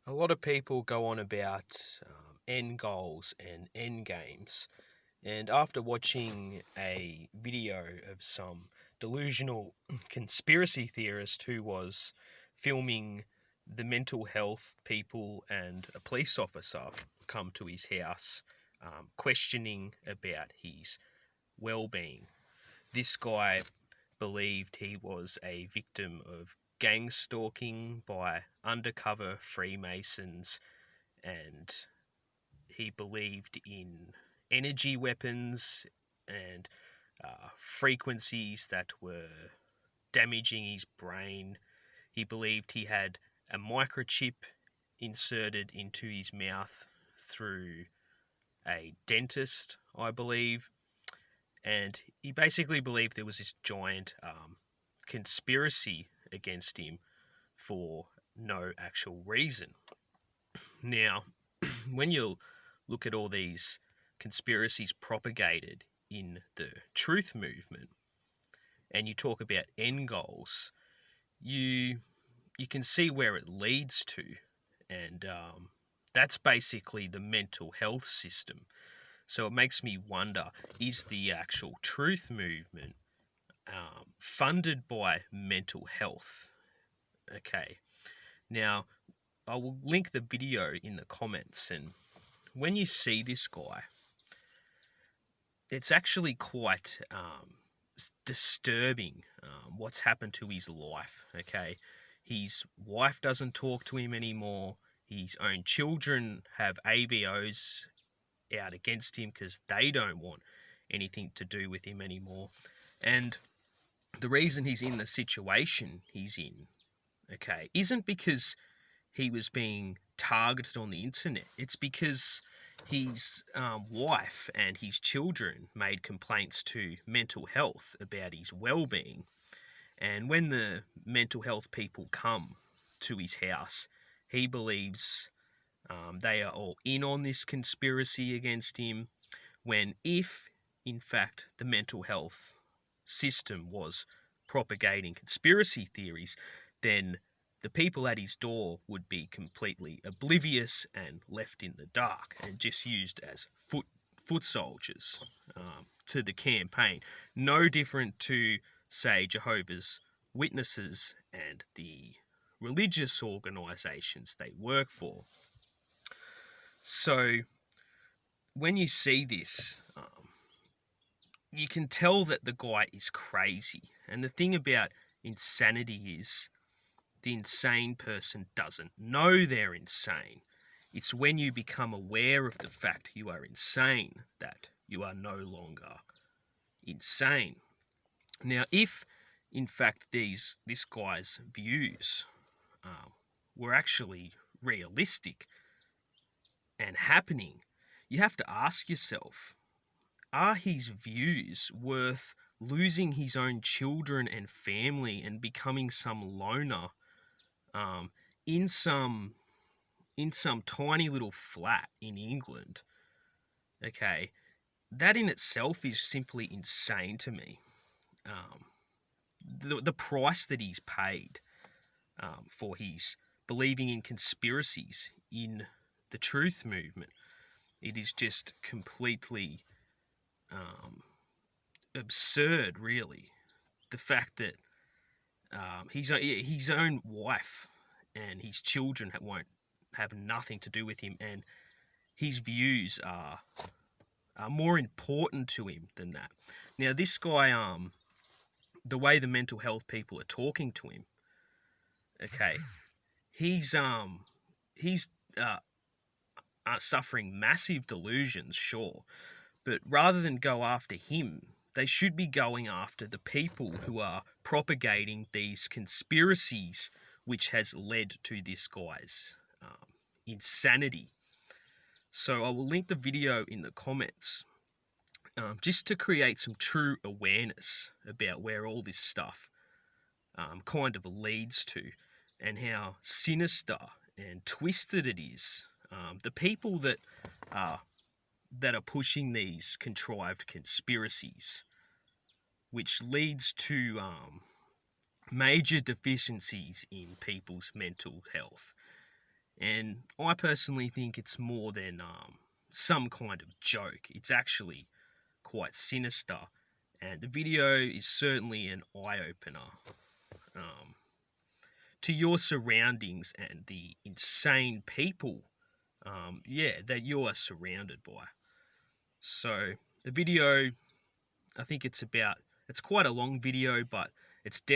A lot of people go on about end goals and end games, and after watching a video of some delusional conspiracy theorist who was filming the mental health people and a police officer come to his house, questioning about his well-being, this guy believed he was a victim of gang stalking by undercover Freemasons, and he believed in energy weapons and frequencies that were damaging his brain. He believed he had a microchip inserted into his mouth through a dentist, I believe, and he basically believed there was this giant conspiracy against him for no actual reason. Now, when you look at all these conspiracies propagated in the truth movement, and you talk about end goals, you can see where it leads to, and that's basically the mental health system. So it makes me wonder: is the actual truth movement funded by mental health? Okay, now I will link the video in the comments, and when you see this guy, it's actually quite disturbing what's happened to his life. Okay, his wife doesn't talk to him anymore. His own children have AVOs out against him because they don't want anything to do with him anymore. And the reason he's in the situation he's in, okay, isn't because he was being targeted on the internet. It's because his wife and his children made complaints to mental health about his well-being. And when the mental health people come to his house, he believes they are all in on this conspiracy against him, when if, in fact, the mental health system was propagating conspiracy theories, then the people at his door would be completely oblivious and left in the dark and just used as foot soldiers to the campaign. No different to, say, Jehovah's Witnesses and the religious organisations they work for. So when you see this, you can tell that the guy is crazy. And the thing about insanity is the insane person doesn't know they're insane. It's when you become aware of the fact you are insane that you are no longer insane. Now, if in fact this guy's views were actually realistic and happening, you have to ask yourself, are his views worth losing his own children and family and becoming some loner um, in some tiny little flat in England? Okay, that in itself is simply insane to me. The price that he's paid for his believing in conspiracies in the truth movement, it is just completely absurd, really. The fact that his own wife and his children won't have nothing to do with him, and his views are more important to him than that. Now, this guy, the way the mental health people are talking to him, okay, he's suffering massive delusions, sure, but rather than go after him, they should be going after the people who are propagating these conspiracies, which has led to this guy's insanity. So I will link the video in the comments, just to create some true awareness about where all this stuff kind of leads to, and how sinister and twisted it is. The people that are pushing these contrived conspiracies, which leads to major deficiencies in people's mental health. And I personally think it's more than some kind of joke. It's actually quite sinister, and the video is certainly an eye-opener um, to your surroundings and the insane people, that you are surrounded by. So the video, I think it's quite a long video, but it's definitely